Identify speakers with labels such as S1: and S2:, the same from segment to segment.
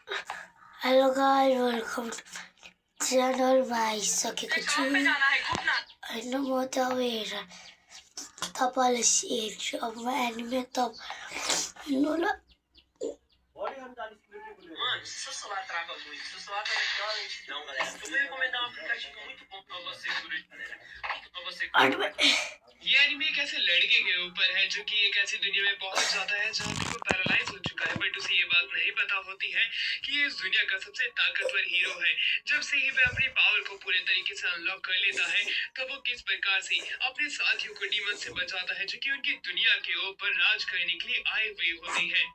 S1: Hello guys, welcome to channel भाई सके कुछ ano mo tawera tapal shit of my anime top no la
S2: Mano, se seu celular trava muito, se seu celular tá naquela lentidão, galera, eu vou recomendar um aplicativo muito bom pra você, galera. Muito pra você. ये anime एक ऐसे लड़के के ऊपर है जो कि एक ऐसी दुनिया में पहुंच जाता है जहां पर वो पैरालाइज हो चुका है, बट उसे ये बात नहीं पता होती है कि ये इस दुनिया का सबसे ताकतवर हीरो है। जब से ही वह अपनी पावर को पूरे तरीके से अनलॉक कर लेता है, तब वो किस प्रकार से अपने साथियों को डीमन से बचाता है जो कि उनकी दुनिया के ऊपर राज करने के लिए आए हुए होते हैं।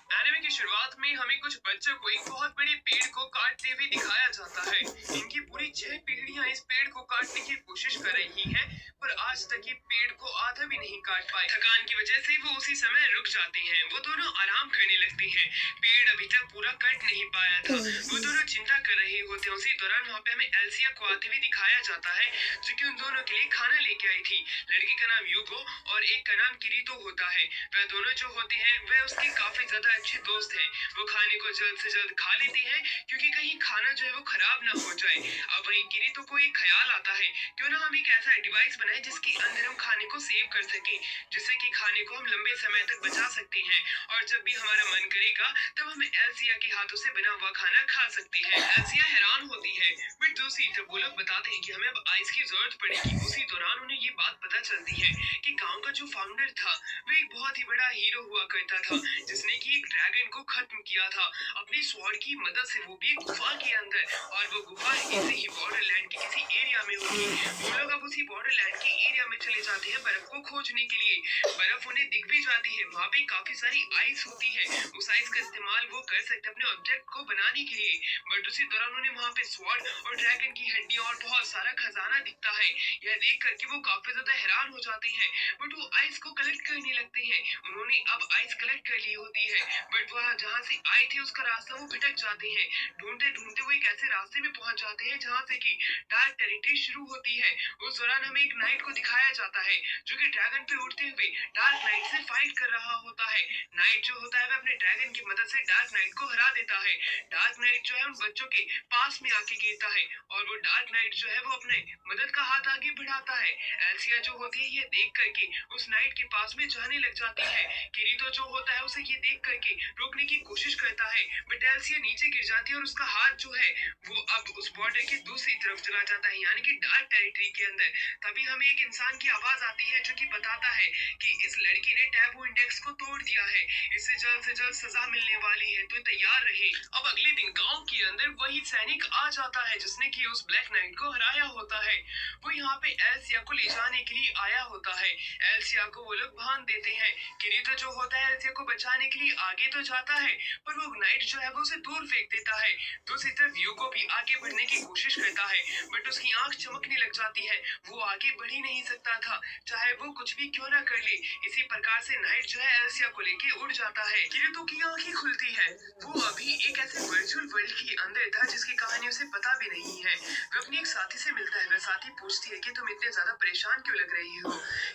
S2: एनिमे की शुरुआत में हमें कुछ बच्चों को एक बहुत बड़े पेड़ को काटते हुए दिखाया जाता है। इनकी पूरी 6 पीढ़ियां इस पेड़ को काटने की कोशिश कर रही हैं, पर आज तक ये पेड़ को आधा भी नहीं काट पाए। थकान की वजह से वो उसी समय रुक जाते हैं। वो दोनों आराम करने लगते हैं। पेड़ अभी तक पूरा कट नहीं पाया था। वो दोनों चिंता कर रहे होते हैं। उसी दौरान वहाँ पे हमें एल्सिया को आते हुए दिखाया जाता है, जो कि उन दोनों के लिए खाना लेके आई थी। लड़की का नाम यूगो और एक का नाम किरीतो होता है। वह दोनों जो होते हैं वह उसके काफी ज्यादा अच्छे दोस्त हैं। वो खाने को जल्द से जल्द खा लेती हैं क्योंकि कहीं खाना जो है वो खराब ना हो जाए। अब वहीं किरीतो को एक ख्याल आता है, क्यों ना हम एक ऐसा डिवाइस बनाए जिसके अंदर हम खाने को सेव कर सकें, जिससे कि खाने को हम लंबे समय तक बचा सकते हैं और जब भी हमारा मन करेगा तब हम एल्सिया के हाथों से बना हुआ खाना खा सकते हैं। एल्सिया हैरान होती है, बट दूसरी तरफ वो लोग बताते हैं कि हमें अब आइस की जरूरत पड़ेगी। उसी दौरान उन्हें ये बात पता चलती है कि गांव का जो फाउंडर था वो एक बहुत ही बड़ा हीरो हुआ करता था, जिसने कि एक ड्रैगन को खत्म किया था अपनी स्वॉर्ड की मदद से, वो भी एक गुफा के अंदर। और वो गुफा ऐसे ही बॉर्डरलैंड के किसी एरिया में होगी। वो लोग अब उसी बॉर्डरलैंड के एरिया में चले जाते हैं बर्फ को खोजने के लिए। बर्फ उन्हें दिख भी जाती है, वहाँ पे काफी सारी आइस होती है। उस आइस का इस्तेमाल वो कर सकते अपने ऑब्जेक्ट को बनाने के लिए। बट उसी दौरान उन्हें वहाँ पे स्वॉर्ड और ड्रैगन की हड्डियां और बहुत सारा खजाना दिखता है। यह देख करके वो काफी ज्यादा हैरान हो जाते हैं, बट वो आइस को कलेक्ट करने लगते हैं। उन्होंने अब आइस कलेक्ट कर ली होती है, बट वह जहाँ से आए थे उसका रास्ता वो भटक जाते हैं। ढूंढते ढूंढते वो एक ऐसे रास्ते में पहुंच जाते हैं जहाँ से कि डार्क टेरिटरी शुरू होती है। उस दौरान हमें एक नाइट को दिखाया जाता है जो कि ड्रैगन पे उड़ते हुए डार्क नाइट से फाइट कर रहा होता है। नाइट जो होता है वह अपने ड्रैगन की मदद से डार्क नाइट को हरा देता है। डार्क नाइट जो है उन बच्चों के पास में आके गिरता है और वो डार्क नाइट जो है वो अपने मदद का हाथ आगे बढ़ाता है। एल्सिया जो होती है ये देख करके उस नाइट के पास में जाने लग जाती है। किरीतो जो होता है उसे ये देख करके रोकने की कोशिश करता है, बट एल्सिया नीचे गिर जाती है और उसका हाथ जो है वो अब उस बॉर्डर की दूसरी तरफ चला जाता है, यानी कि डार्क टेरिटरी के अंदर। तभी हमें एक इंसान की आवाज आती है जो कि बताता है कि इस लड़की ने टैबू इंडेक्स को तोड़ दिया है, इससे जल्द से जल्द सजा मिलने वाली है, तो तैयार रहे। अब अगले दिन गांव के अंदर वही सैनिक आ जाता है जिसने कि उस ब्लैक नाइट को हराया होता है। वो यहाँ पे एल्सिया को ले जाने के लिए आया होता है। एल्सिया को वो लोग बांध देते हैं। किरीतो जो होता है एल्सिया को बचाने के लिए आगे तो जाता है, पर वो नाइट जो है वो उसे दूर फेंक देता है। दूसरी तरफ यूगो भी आगे बढ़ने की कोशिश करता है, बट उसकी आंख चमकने लग जाती है। वो आगे बढ़ ही नहीं सकता था, चाहे वो कुछ भी क्यों ना कर ले। इसी प्रकार से नाइट जो है एल्सिया को लेके उड़ जाता है। किरीतो की आंखें खुलती है। वो अभी एक ऐसे वर्चुअल वर्ल्ड के अंदर था जिसकी कहानी उसे पता भी नहीं है। वो अपनी एक साथी से मिलता है। वह साथी पूछती है कि तुम इतने ज्यादा परेशान क्यों लग रही हो,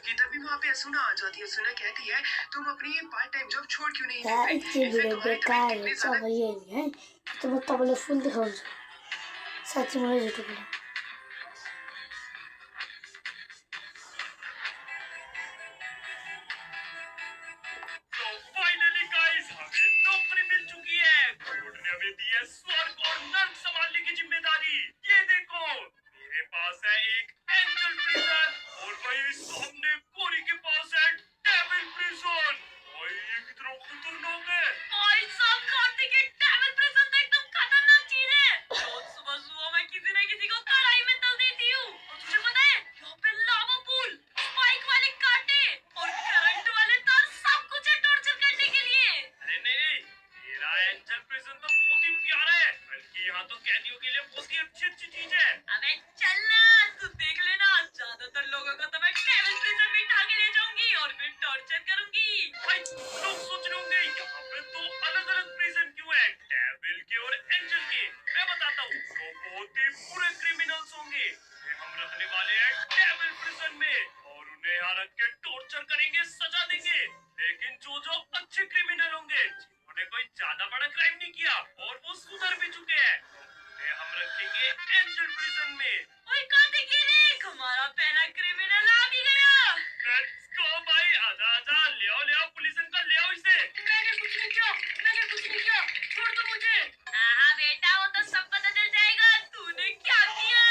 S2: कि तभी वहाँ पे असुना आ जाती है। असुना कहती है तुम अपनी ये पार्ट टाइम जॉब छोड़ क्यों नहीं देते, इससे तुम्हारी तबीयत कितनी ज्यादा
S1: तो मैं तबले फुल दिखाऊंगा सच में यूट्यूब पे
S2: फाइनली गाइस हमें नौकरी मिल चुकी है। गॉड ने हमें दी है स्वर्ग और नर्क संभालने की जिम्मेदारी। ये देखो मेरे पास है एक एंजल प्रिजन और वही सामने कोरी के पास है डेविल प्रिजन। भाई ये कितना खतरनाक है। भाई साहब कार्तिक ये डेविल प्रिजन तो एकदम खतरनाक चीज है। रोज सुबह सुबह मैं किसी न किसी को कढ़ाई में तल देती हूँ। और तुझे पता है यहाँ पे लावा पूल, स्पाइक वाले कांटे और करंट वाले तार सब कुछ है टॉर्चर करने के लिए। अरे नहीं, मेरा एंजल प्रिजन तो बहुत ही प्यारा है, बल्कि यहाँ तो कैदियों के लिए बहुत ही अच्छी अच्छी चीज है। अबे चलना, तू देख लेना, ज्यादातर लोगों को तो मैं डेविल प्रिजन में उठा के ले जाऊंगी और फिर टॉर्चर करूंगी। भाई लोग सोच रहे होंगे यहाँ पे तो अलग अलग प्रिजन क्यों है, डेविल के और एंजल के। मैं बताता हूँ, तो बहुत ही बुरे क्रिमिनल्स होंगे हम रखने वाले हैं डेविल प्रिजन में और उन्हें यहाँ रख के टॉर्चर करेंगे, सजा देंगे। लेकिन जो जो अच्छे क्रिमिनल होंगे जिन्होंने कोई ज्यादा बड़ा क्राइम नहीं किया और वो सुधर भी चुके हैं। उन्हें हम रखेंगे एंजल प्रिजन में। ओए कार्तिक, ये देख, हमारा पहला क्रिमिनल आ भी गया। लेट्स गो भाई, आजा आजा, ले आओ पुलिस अंकल, ले आओ इसे। मैंने कुछ नहीं किया, छोड़ दो मुझे। हाँ बेटा, वो तो सब पता चल जाएगा तूने क्या किया।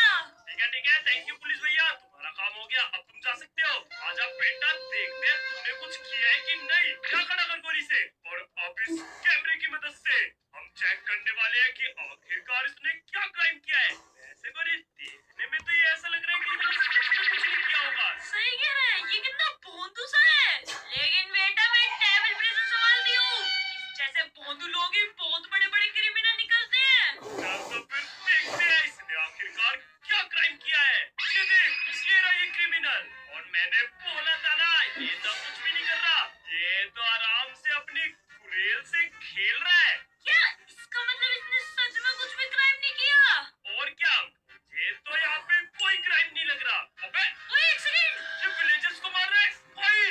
S2: ठीक है, थैंक यू पुलिस भैया, तुम्हारा काम हो गया, अब तुम जा सकते हो। आजा बेटा, देखते हैं तुमने कुछ किया है कि नहीं। क्या खड़ा कर गोली से, और अब इस कैमरे की मदद से हम चेक करने वाले हैं कि आखिरकार इसने क्या क्राइम किया है। ऐसे गोली देखने में तो ये ऐसा लग रहा है कि इसने सच में कुछ नहीं किया होगा। सही कह रहा है, ये कितना भोंदू सा है। लेकिन बेटा, मैं डेविल प्रिजन संभालती हूँ। इस जैसे भोंदू लोग ही बहुत बड़े बड़े क्रिमिनल निकलते हैं। चल तो फिर देखते हैं इसने आखिरकार क्या क्राइम किया है। ये देख, ये रहा ये क्रिमिनल, और मैंने बोला था ना, ये तो कुछ भी नहीं कर रहा। ये तो आराम से अपनी गुरेल से खेल रहा है। क्या इसका मतलब इसने सच में कुछ भी क्राइम नहीं किया? और क्या, मुझे तो यहाँ पे कोई क्राइम नहीं लग रहा। अबे ओए, एक सेकंड, ये विलेजर्स को मार रहे हैं भाई।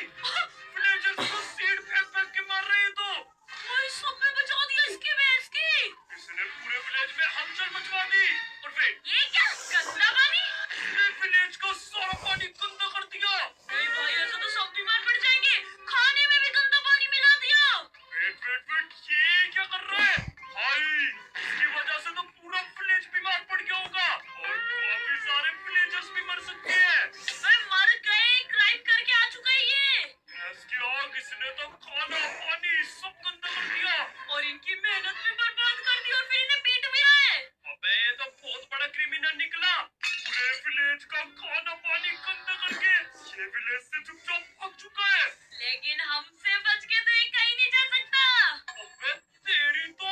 S2: विलेजर्स को सीड फेंक के मार रहे हैं। तो भाई सब में बचा दिया इसकी भैंस की। इसने पूरे विलेज में हलचल मचवा दी। और फिर ये क्या गंदा पानी, इसने विलेज का सारा पानी गंदा कर दिया। नहीं भाई, ऐसा तो सब बीमार पड़ जाएंगे, खाने में भी गंदा पानी मिला दिया। वेट, ये क्या कर रहा है भाई? इसकी वजह से तो पूरा विलेज बीमार पड़ गया होगा, और काफी सारे विलेजर्स भी मर सकते हैं। मर गए, क्राइम करके आ चुका है ये। गैस की आग, इसने तो खाना पानी सब गंदा कर दिया, और इनकी मेहनत भी बर्बाद कर दी, और फिर इन्हें पीट भी रहा है। अबे ये तो बहुत बड़ा क्रिमिनल निकला, पूरे विलेज का खाना पानी गंदा करके ये विलेज से चुपचाप भाग चुका है। लेकिन हमसे बच के तो ये कहीं नहीं जा सकता। अबे तेरी तो,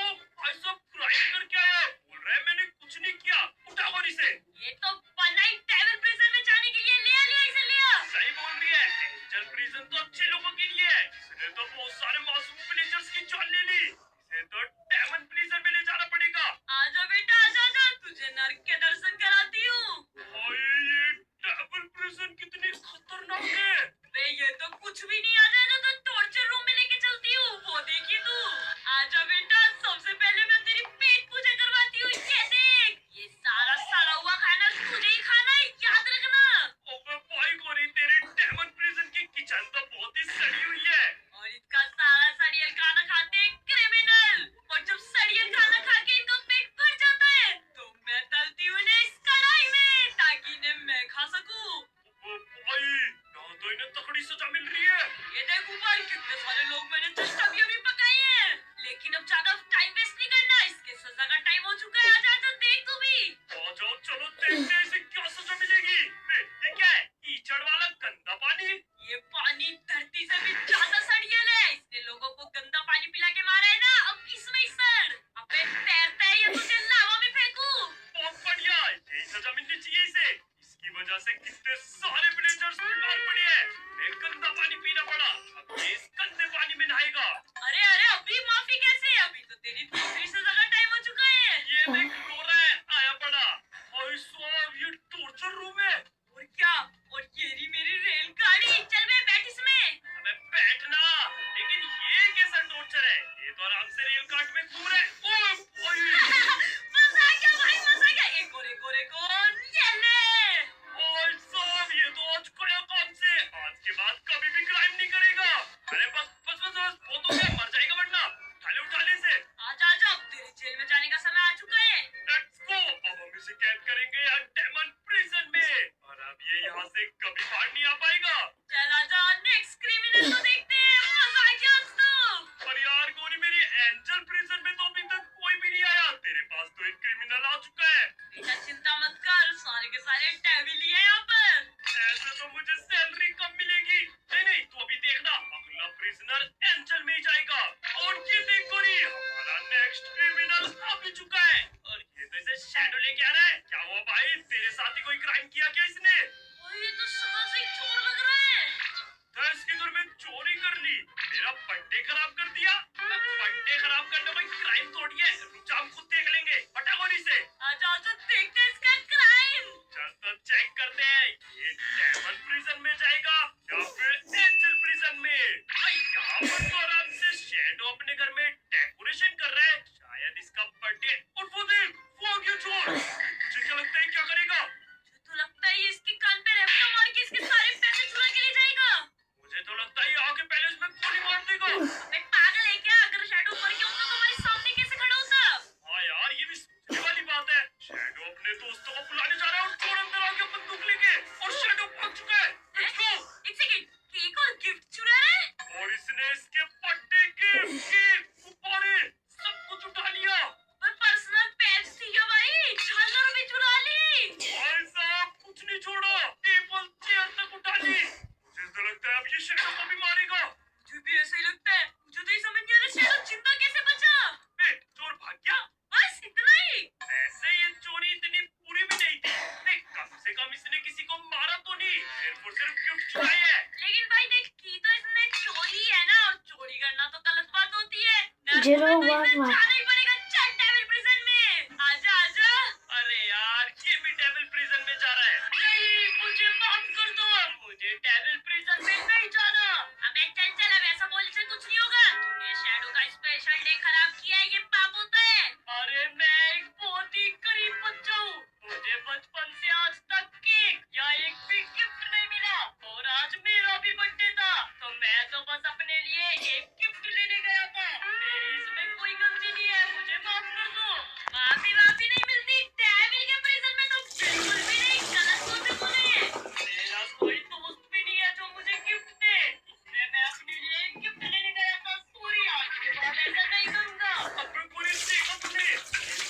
S2: ऐसा क्राइम करके आया है, बोल रहा है मैंने कुछ नहीं किया। उठा गोली से। ये तो बना ही डेविल प्रिजन में जाने के लिए लिया इसे लिया। सही बोल रही है, एंजल प्रिजन तो अच्छे लोगों के लिए है। इसने तो बहुत सारे मासूम विलेजर्स की जान ले ली। इसे तो डेमन प्रिजन में ले जाना पड़ेगा। आजा बेटा, आजा, तुझे नर्क के दर्शन कराती हूँ। भाई ये डेविल प्रिजन कितनी खतरनाक है। बे ये तो कुछ भी नहीं, आजा तो टॉर्चर रूम में लेके चलती हूँ, वो देखी तू। आजा बेटा, सबसे पहले मैं तेरी पेट पूजा करवाती हूँ। ये देख, ये सारा सड़ा हुआ खाना तुझे ही खाना है, याद रखना। अबे भाई गोरी, तेरी डेमन प्रिजन की किचन तो बहुत ही सड़ी हुई है, और इसका सारा सड़ियल खाना खाते हैं क्रिमिनल, और जब सड़ियल खाना खा के इनका पेट भर जाता है तो मैं तलती हूँ इन्हें इस कढ़ाई में, ताकि इन्हें मैं खा सकूं। भाई यहाँ तो इन्हें तगड़ी सजा मिल रही है। ये देखो भाई, कितने सारे लोग मैंने जस्ट अभी पकाए हैं। लेकिन अब ज्यादा टाइम वेस्ट नहीं करना, इसके सजा का टाइम हो चुका है। आजा आजा, देख तू भी। आ जाओ, चलो देखते हैं इसे क्या सजा मिलेगी। ये क्या है, कीचड़ वाला गंदा पानी? ये पानी धरती से भी ज्यादा सड़ियल है, इसने लोगों को गंदा पानी पिला के मारा है ना, अब इसमें ही सड़। अबे तैरता है या तुझे लावा में फेंकूं? बहुत बढ़िया, यही सजा मिलनी चाहिए इसे। इसकी वजह से कितने सारे विलेजर्स बीमार पड़े हैं। एक गंदा पानी पीना पड़ा, अब ये इस गंदे पानी में नहाएगा। अरे अभी माफी कैसे? अभी तो तेरी दूसरी सजा का टाइम हो चुका है। ये देख, रो रहा है, आया पड़ा। भाई साहब, ये टॉर्चर रूम है। और क्या, और ये रही मेरी रेलगाड़ी, चल बे बैठ इसमें। अबे बैठना, लेकिन ये कैसा टॉर्चर है? ये तो आराम से रेल काट में घूम रहा है। मजा आ गया भाई, मजा आ गया। एक और ये ले। ओए साहब, ये तो आज गया काम से, आज के बाद कभी भी क्राइम नहीं करेगा। अरे बस, वो तो क्या, मर जाएगा वरना। उठा ले इसे। आजा, अब तेरे जेल में जाने का समय आ चुका है। लेट्स गो, अब हम इसे कैद करेंगे यहाँ डेमन प्रिजन में, और अब ये यहाँ से कभी बाहर नहीं आ पाएगा। चल आजा, नेक्स्ट क्रिमिनल को देखते हैं, मजा आ गया आज तो। पर यार गोरी, मेरी एंजल प्रिजन में तो अभी तक कोई भी नहीं आया, तेरे पास तो एक क्रिमिनल आ चुका है। बेटा चिंता मत कर, सारे के सारे डेविल ही है यहाँ पर। ऐसे तो मुझे सैलरी कम मिलेगी। नहीं, तू अभी देखना, अगला प्रिजनर एंजल में ही जाएगा। और ये देख गोरी, हमारा नेक्स्ट क्रिमिनल आ भी चुका है, और ये तो इसे शैडो लेके आ रहा है। क्या हुआ भाई, तेरे साथ ही कोई क्राइम किया क्या इसने? ये तो सगा से चोर लग रहा है। इसके घर में चोरी कर ली, मेरा बर्थडे खराब कर दिया। बर्थडे खराब करने कोई क्राइम थोड़ी है, रुक जा, हम खुद देख लेंगे। हटा गोली से। आजा, देखते हैं इसका क्राइम। चल तो चेक करते हैं, ये डेमन प्रिजन में जाएगा या फिर एंजल प्रिजन में। यहाँ पर तो आराम से शैडो अपने घर में डेकोरेशन कर रहा है।
S1: 011
S2: जाना ही पड़ेगा। चल डेविल प्रिजन में आजा आजा। अरे यार ये भी डेविल प्रिजन में जा रहा है। नहीं मुझे माफ कर दो, मुझे डेविल प्रिजन में नहीं जाना। अबे चल चल, अब ऐसा बोलने से कुछ नहीं होगा। तूने शैडो का स्पेशल डे खराब किया है, ये पाप होता है। अरे मैं एक बहुत ही गरीब बच्चा हूँ, मुझे बचपन से आज तक केक या एक भी गिफ्ट नहीं मिला, और आज मेरा भी बर्थडे था तो मैं तो बस अपने लिए एक गिफ्ट लेने गया था। मेरी इसमें कोई गलती नहीं है, मुझे माफ कर दो। माफी वाफी नहीं मिलती, डेविल के प्रिजन में तो बिल्कुल भी नहीं। गलत सोचे तूने। मेरा कोई दोस्त भी नहीं है जो मुझे गिफ्ट दे, इसलिए मैं अपने लिए एक गिफ्ट लेने गया था। सॉरी, आज के बाद ऐसा नहीं करूंगा। अब पुलिस देखो तुझे,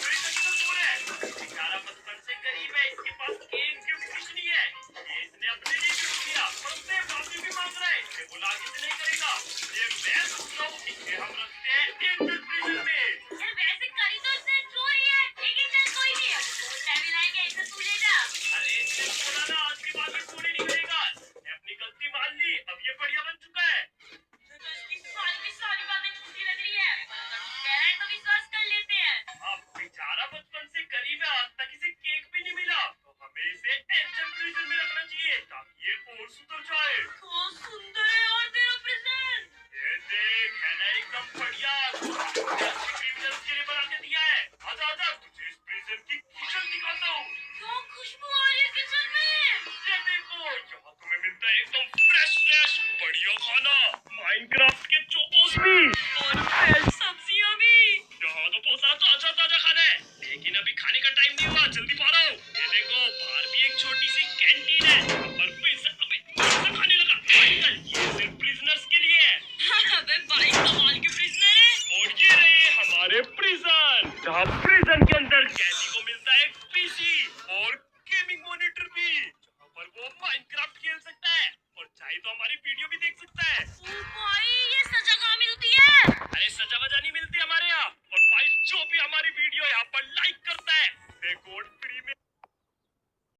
S2: कोई चक्कर दूर है। बेचारा बचपन से गरीब है, इसके पास एक गिफ्ट कुछ नहीं है। ये इसने अपने लिए गिफ्ट दिया और उससे माफी भी मांग रहा है। इसे बुला के नहीं करेगा। ये मैं सोचता हूँ इसे हम रखते हैं डेंजर प्रिजन में। यार वैसे करी तो इसने चोरी है, लेकिन चल कोई नहीं है, वो डेविल आएंगे, इसे तू ले जा। अरे इसने बोला ना आज के बाद ये चोरी नहीं करेगा। इसने अपनी गलती मान ली, अब ये बढ़िया बन चुका है। मुझे तो इसकी सारी की सारी बातें झूठी लग रही है, पर अगर तू कह रहा है तो विश्वास कर लेते हैं। अब बेचारा बचपन से गरीब है, आज तक इसे केक भी नहीं मिला, तो हमें इसे डेंजर प्रिजन में रखना चाहिए ताकि ये और सुधर जाए। तो सुंदर है और तेरा प्रिजन, ये देख है ना एकदम बढ़िया। क्रिमिनल्स के लिए बना के दिया है। आजा आजा, तुझे इस प्रिजन की किचन दिखाता हूँ। क्यों खुशबू आ रही है किचन में? ये देखो, यहाँ तुम्हें मिलता है एकदम फ्रेश बढ़िया खाना, माइनक्राफ्ट के चोकोस भी और फ्रेश सब्जियाँ भी। यहाँ तो बहुत सारा ताजा खाना है, लेकिन अभी खाने का टाइम नहीं हुआ, जल्दी पारो। ये देखो बाहर भी एक छोटी सी कैंटीन है, यहाँ पर पिज्जा खाने लगा। अंकल ये सिर्फ प्रिजनर्स के लिए है। अबे भाई कमाल के प्रिजनर है। और ये रहे हमारे प्रिजन, जहाँ प्रिजन के अंदर कैदी को मिलता है पीसी और गेमिंग मॉनिटर भी, जहाँ पर वो माइनक्राफ्ट खेल सकता है और चाहे तो हमारी वीडियो भी देख सकता है। ओ भाई ये सच